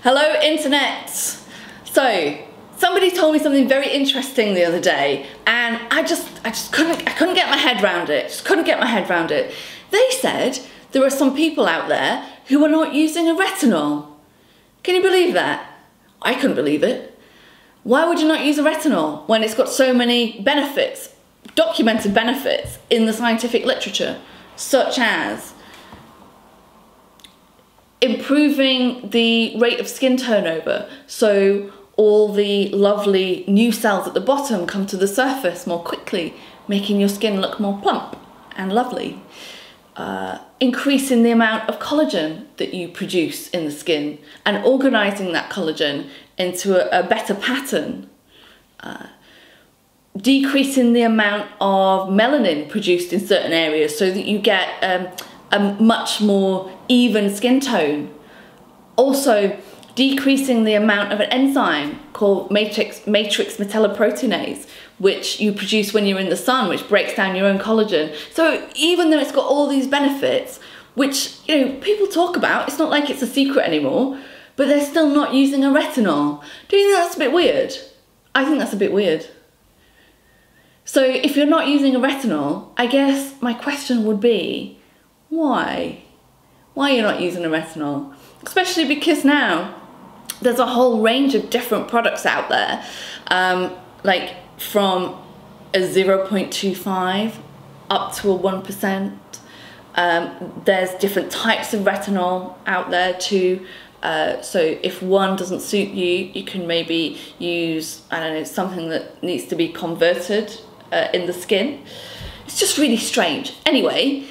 Hello internet! So, somebody told me something very interesting the other day and I couldn't get my head around it. They said there are some people out there who are not using a retinol. Can you believe that? I couldn't believe it. Why would you not use a retinol when it's got so many benefits, documented benefits in the scientific literature, such as improving the rate of skin turnover, so all the lovely new cells at the bottom come to the surface more quickly, making your skin look more plump and lovely. Increasing the amount of collagen that you produce in the skin and organising that collagen into a better pattern. Decreasing the amount of melanin produced in certain areas so that you get a much more even skin tone. Also, decreasing the amount of an enzyme called matrix metalloproteinase, which you produce when you're in the sun, which breaks down your own collagen. So even though it's got all these benefits, which people talk about, it's not like it's a secret anymore, but they're still not using a retinol. Do you think that's a bit weird? I think that's a bit weird. So if you're not using a retinol, I guess my question would be, why? Why are you not using a retinol? Especially because now there's a whole range of different products out there, like from a 0.25 up to a 1%. There's different types of retinol out there too. So if one doesn't suit you, you can maybe use, I don't know, something that needs to be converted in the skin. It's just really strange. Anyway,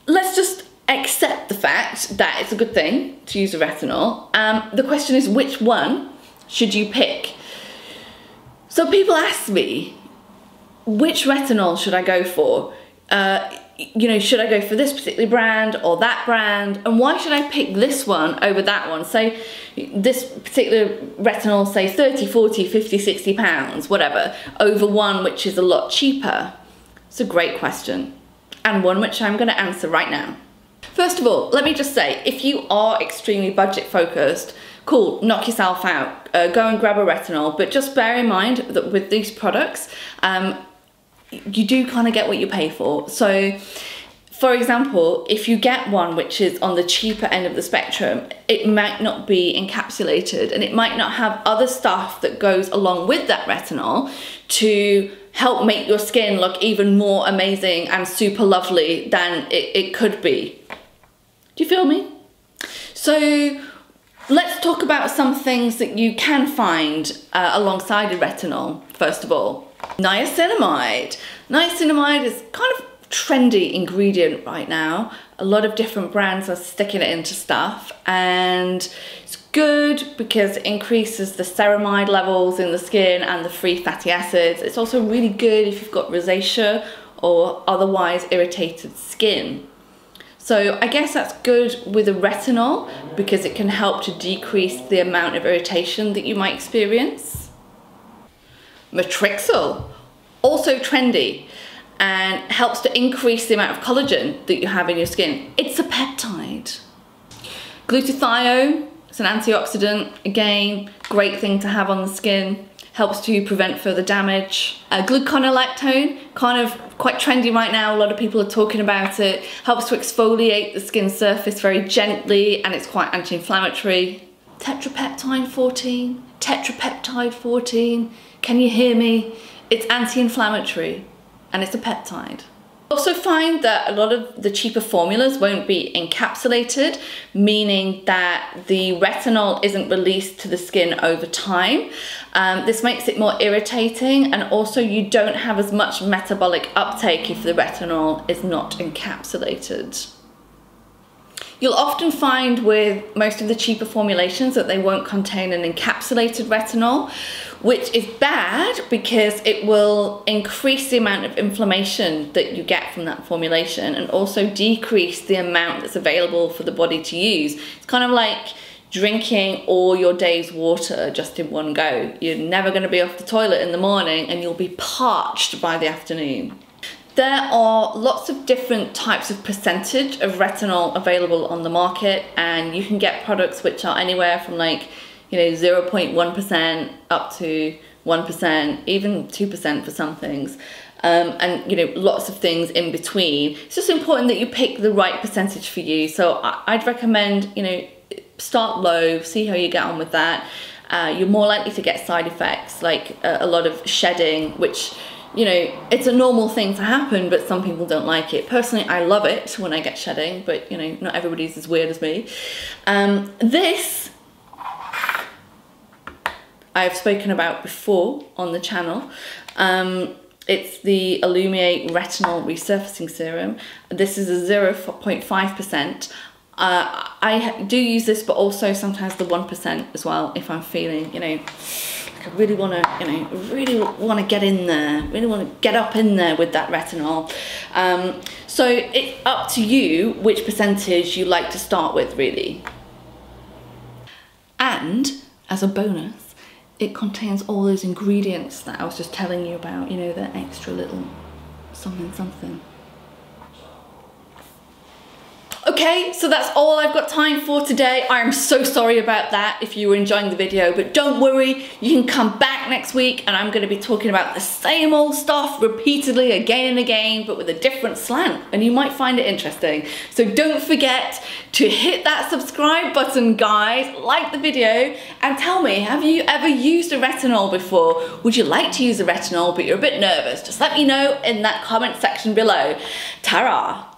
let's just accept the fact that it's a good thing to use a retinol. The question is, which one should you pick? So people ask me, which retinol should I go for? Should I go for this particular brand or that brand? And why should I pick this one over that one? So this particular retinol, say 30, 40, 50, 60 pounds, whatever, over one which is a lot cheaper. It's a great question, and one which I'm going to answer right now. First of all, let me just say, if you are extremely budget focused, cool, knock yourself out, go and grab a retinol, but just bear in mind that with these products, you do kind of get what you pay for. So, for example, if you get one which is on the cheaper end of the spectrum, it might not be encapsulated and it might not have other stuff that goes along with that retinol to help make your skin look even more amazing and super lovely than it could be. Do you feel me? So let's talk about some things that you can find alongside a retinol. First of all, niacinamide. Niacinamide is kind of a trendy ingredient right now. A lot of different brands are sticking it into stuff, and it's good because it increases the ceramide levels in the skin and the free fatty acids. It's also really good if you've got rosacea or otherwise irritated skin. So I guess that's good with a retinol because it can help to decrease the amount of irritation that you might experience. Matrixyl, also trendy, and helps to increase the amount of collagen that you have in your skin. It's a peptide. Glutathione, it's an antioxidant, again, great thing to have on the skin. Helps to prevent further damage. Gluconolactone, kind of quite trendy right now, a lot of people are talking about it. Helps to exfoliate the skin surface very gently and it's quite anti-inflammatory. Tetrapeptide 14, can you hear me? It's anti-inflammatory and it's a peptide. Also find that a lot of the cheaper formulas won't be encapsulated, meaning that the retinol isn't released to the skin over time. This makes it more irritating, and also you don't have as much metabolic uptake if the retinol is not encapsulated. You'll often find with most of the cheaper formulations that they won't contain an encapsulated retinol, which is bad because it will increase the amount of inflammation that you get from that formulation and also decrease the amount that's available for the body to use. It's kind of like drinking all your day's water just in one go. You're never going to be off the toilet in the morning and you'll be parched by the afternoon. there are lots of different types of percentage of retinol available on the market, and you can get products which are anywhere from like, you know, 0.1% up to 1%, even 2% for some things. And you know, lots of things in between. It's just important that you pick the right percentage for you. So I'd recommend, you know, start low, see how you get on with that. You're more likely to get side effects like a lot of shedding, which, you know, it's a normal thing to happen, but some people don't like it. Personally, I love it when I get shedding, but you know, not everybody's as weird as me. This I've spoken about before on the channel. It's the Illuminate Retinol Resurfacing Serum. This is a 0.5%. I do use this, but also sometimes the 1% as well if I'm feeling, you know, like I really want to, you know, really want to get in there, really want to get up in there with that retinol. So it's up to you which percentage you like to start with, really. And as a bonus, it contains all those ingredients that I was just telling you about, you know, the extra little something something. Okay, so that's all I've got time for today. I am so sorry about that if you were enjoying the video, but don't worry, you can come back next week and I'm going to be talking about the same old stuff repeatedly again and again, but with a different slant, and you might find it interesting. So don't forget to hit that subscribe button, guys, like the video, and tell me, have you ever used a retinol before? Would you like to use a retinol but you're a bit nervous? Just let me know in that comment section below. Ta-ra!